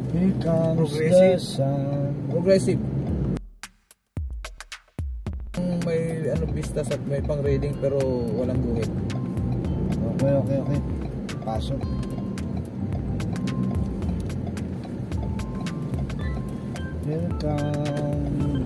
Here comes the sun. Progressive. May ano vistas at may pang reading pero walang guhit. Okay. Pasok. Here comes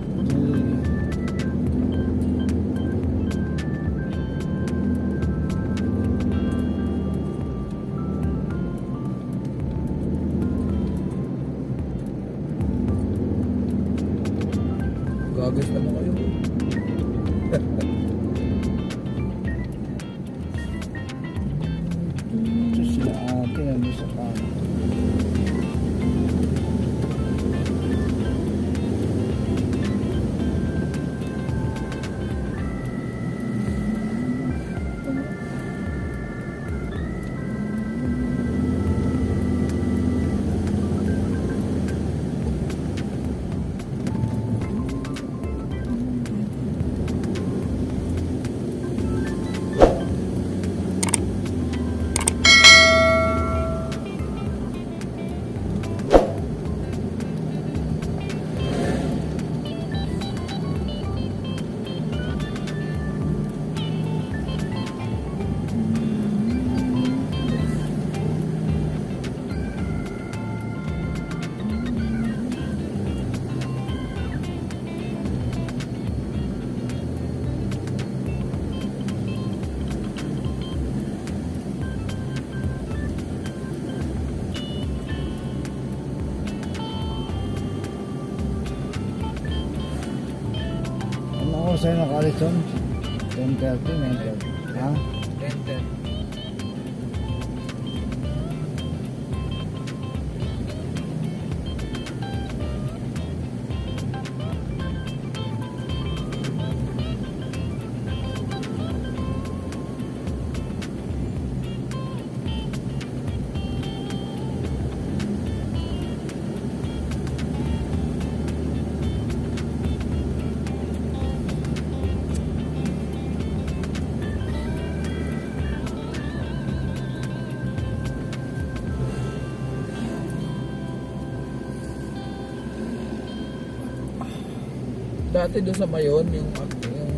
gagawin naman kayo. ito sila ate. Ano sa kanan? Sa'yo nakalit son? 10:30, 9:30. Ha? 10:10. Dati doon sa Mayon, yung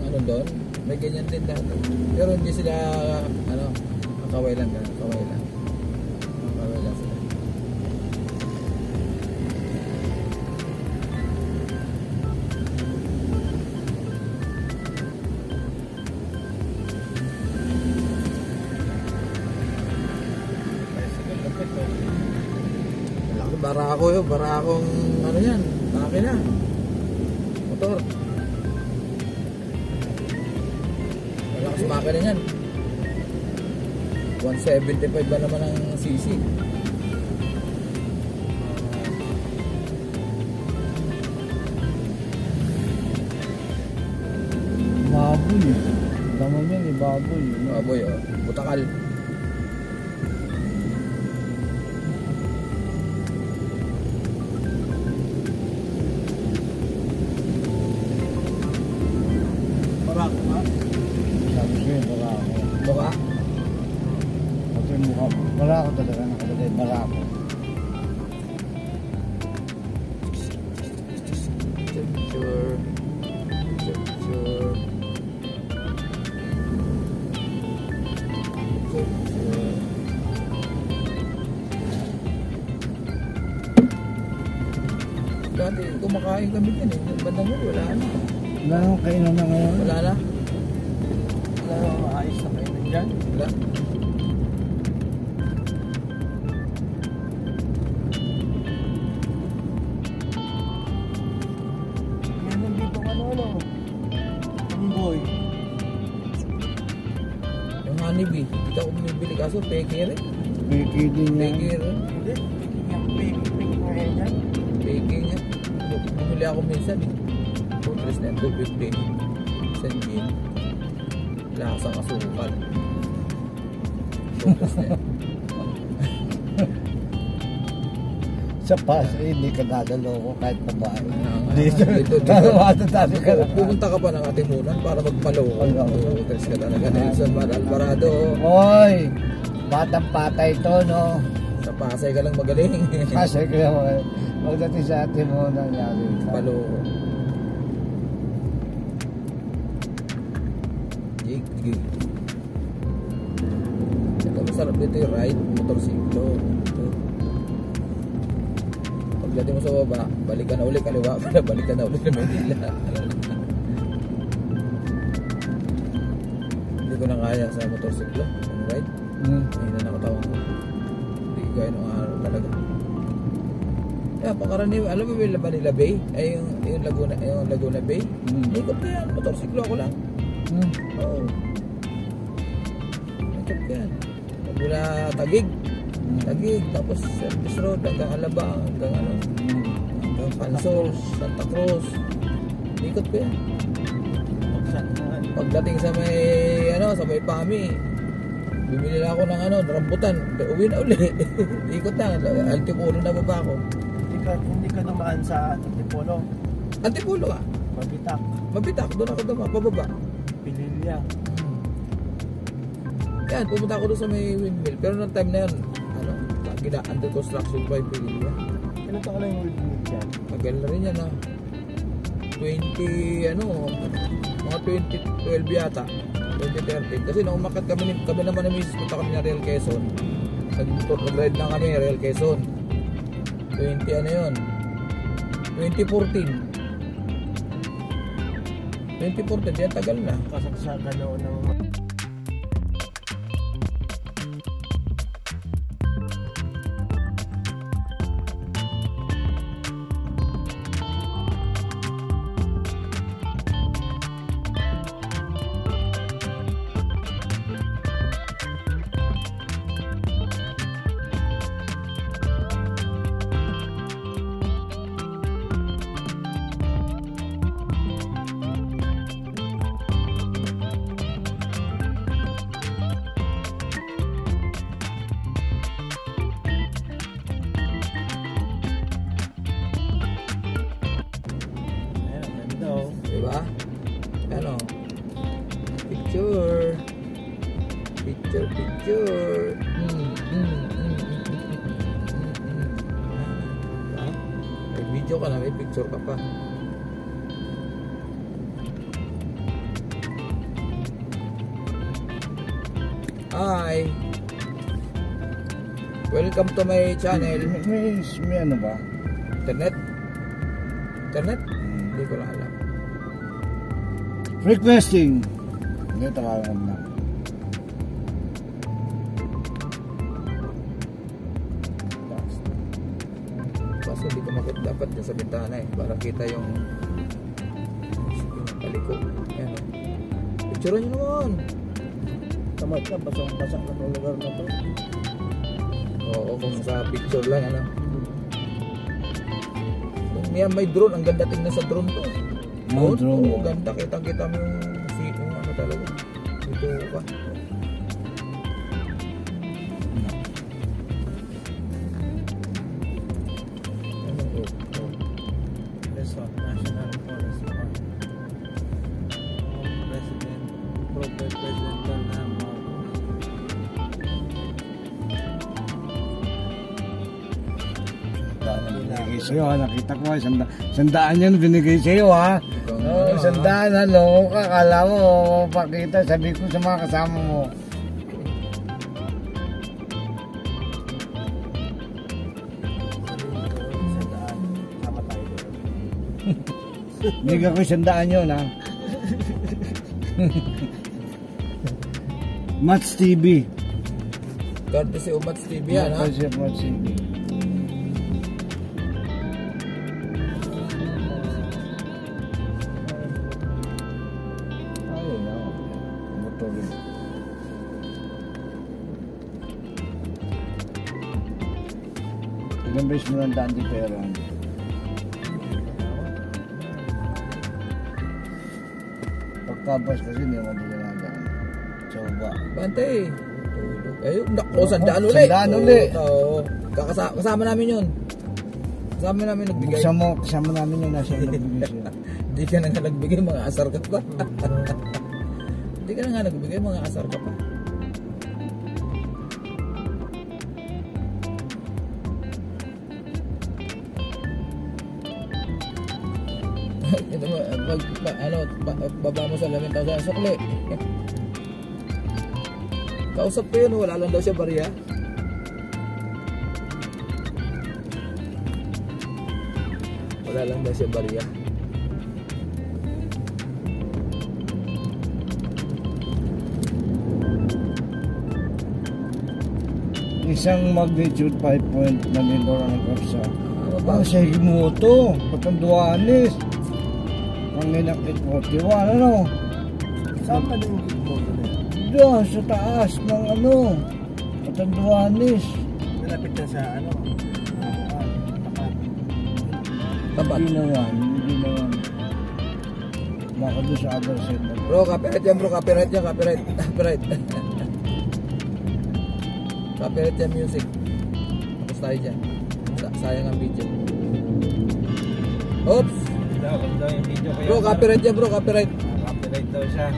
ano doon, may ganyan din dati. Pero hindi sila, ano, kaway lang sila. Barakong ano yan, makina. Motor. Malakas makina yan. 175 ba naman ang cc? Baboy. Damo niya ni baboy. Baboy, oh. Butakal. Barako talaga nakalagay, barako. Sure. Dati kumakain kami din eh. Bandang mo, wala na. Wala nang kainan na ngayon. Wala na. Wala nang maayos na kainan dyan. Wala. Honeybee, kita ko bumibili kaso peke rin. Peke din yan. Peke rin. Peke nga. Bumili ako minsan eh. 2.3 na 2.50. San gin. Lasang asukal. 2.3 na. Sa pas, hindi ka dadaloko kahit babae. Dito. Pupunta ka pa ng Atimunan para magpaloko. Tres ka talaga. Nelson Alvarado. Hoy! Batang patay to, no? Sa Pasay ka lang magaling. Kasi kaya magdating sa atin mo nangyari. Palo. Jig. Ito masarap dito yung ride, motorsiklo. Pagdating mo sa baba, balik ka na uli, kaliwa ka na, balik ka na uli sa Manila. Hindi ko na kaya sa motorsiklo, yung ride. Hindi na nakatawan ko. Hindi ko kaya nung araw talaga. Kaya pakaraniwan, alam mo ba yung Manila Bay? Ay yung Laguna Bay? Ikot ko yan, motorsiklo ako lang. Oo. Ikot ko yan. Mula Taguig, tapos Service Road hanggang Alabang, hanggang Pansol, Santa Cruz. Ikot ko yan. Pagdating sa may Pami, bibili na ako ng rambutan, uwi na uli. Ikot na, Antipolo na baba ako. Hindi ka dumaan sa Antipolo. Antipolo ka? Mabitak, doon ako dumaan, pababa. Pililya. Yan, pumunta ako doon sa may windmill. Pero noong time na yun, under construction pa yung Pililya. Ilan taon na yung windmill dyan? Tagal na rin yan, mga 2012 yata. 2013. Kasi nung umakat kami naman na misis, punta kami na Real Quezon. Nag-ride lang kami Real Quezon. 2014. 2014, yan tagal na. Kasaksakan noon ng... Diba? Picture. May video ka na, may picture ka pa. Hi! Welcome to my channel. May ano ba? Internet? Hindi ko na alam. Requesting. Hindi, takalan na. Kaso hindi ko makita dapat dyan sa bintana para kita yung paliko. Ayan o. Picturean nyo naman. Tamad ka, basang-basak na itong lugar na to. Oo, kung sa picture lang may drone, ang ganda tingnan sa drone to. Drone. Oo, ganda, kitang-kita mo yung talaga. Ito pa. Quezon National Forest Park. President Bernardo. Binigay sa'yo ha, nakita ko ha, sandaan yan binigay sa'yo ha. Sandaan ha, loko ka, kala mo pakita, sabi ko sa mga kasama mo. Sama tayo doon. Binigay ko sandaan yun ha. Mats TV. Courtesy of Mats TV yan ha. Courtesy of Mats TV. Ilang beses mo nandaan di pera. Pagkabas kasi hindi mo din nandaan. So ba? Bante. Ayun, nako, sandaan uli. Sandaan uli. Oo. Kasama namin yun. Kasama namin nagbigay. Kasama namin yung nasa nagbigay siya. Hindi ka na nga nagbigay, mga asar ka pa. Hindi ka na nga nagbigay, mga asar ka pa. Ito mo, baba mo sa lamin, tao sa sukli. Kausap ko yun, wala lang daw siya barya. Wala lang daw siya barya. Isang magnitude 5 na nilo ang kapsa. Ano Ang sige mo to, patanduanis. Ang inakit 41, ano? Saan pa din yung mo doon? Doon, sa taas ng ano, patanduanis. Malapit na sa ano? Tapat. Tapat. Hindi naman. Baka doon sa other side na. Bro, copyright yan bro, copyright yan, copyright. Copyright yan music. Tapos tayo dyan. Sayang ang video. Oops! Ganda yung video ko. Bro, copyright yan bro, copyright. Copyright daw siya.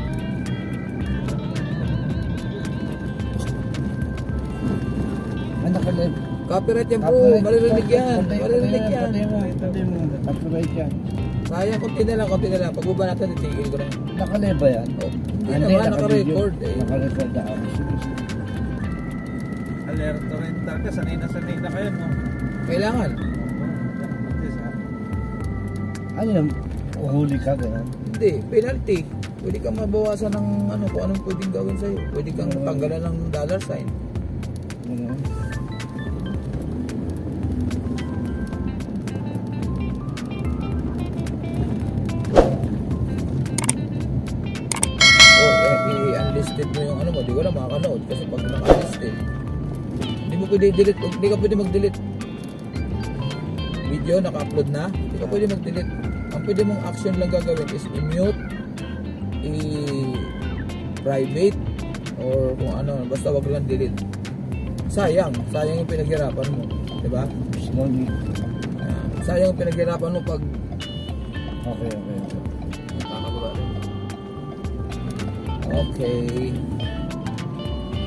Nakalib. Copyright yan bro, maririnig yan. Maririnig yan. Pati mo. Copyright yan. Sayang, konti na lang. Pag baba natin, itigil ko na. Nakalib ba yan? Oh, hindi naman, naka-record eh. Naka-record ako. Sige. Alerto rin talaga. Sanay na kayo, no? Kailangan. Ano yung uhuli ka gano'n? Hindi, penalty. Pwede kang mabawasan ng ano, kung anong pwedeng gawin sa'yo. Pwede kang tanggalan ng dollar sign. Gano'n? O, i-unlisted mo yung ano mo. Di ko na makakanood kasi pag naka-unlisted, hindi mo pwede i-delete. Hindi ka pwede mag-delete. Video, naka-upload na. Hindi ka pwede mag-delete. Ang pwede mong action lang gagawin is i-mute, i-private, or kung ano, basta wag lang delete. Sayang yung pinaghirapan mo. Diba? Slowly. Sayang yung pinaghirapan mo pag Okay. nakakababa rin. Okay.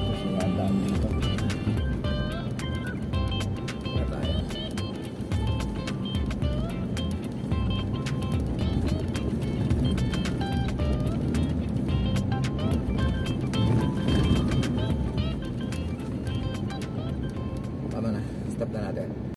Kasi nga daan dito. Na tayo. Tama na. Stop na natin.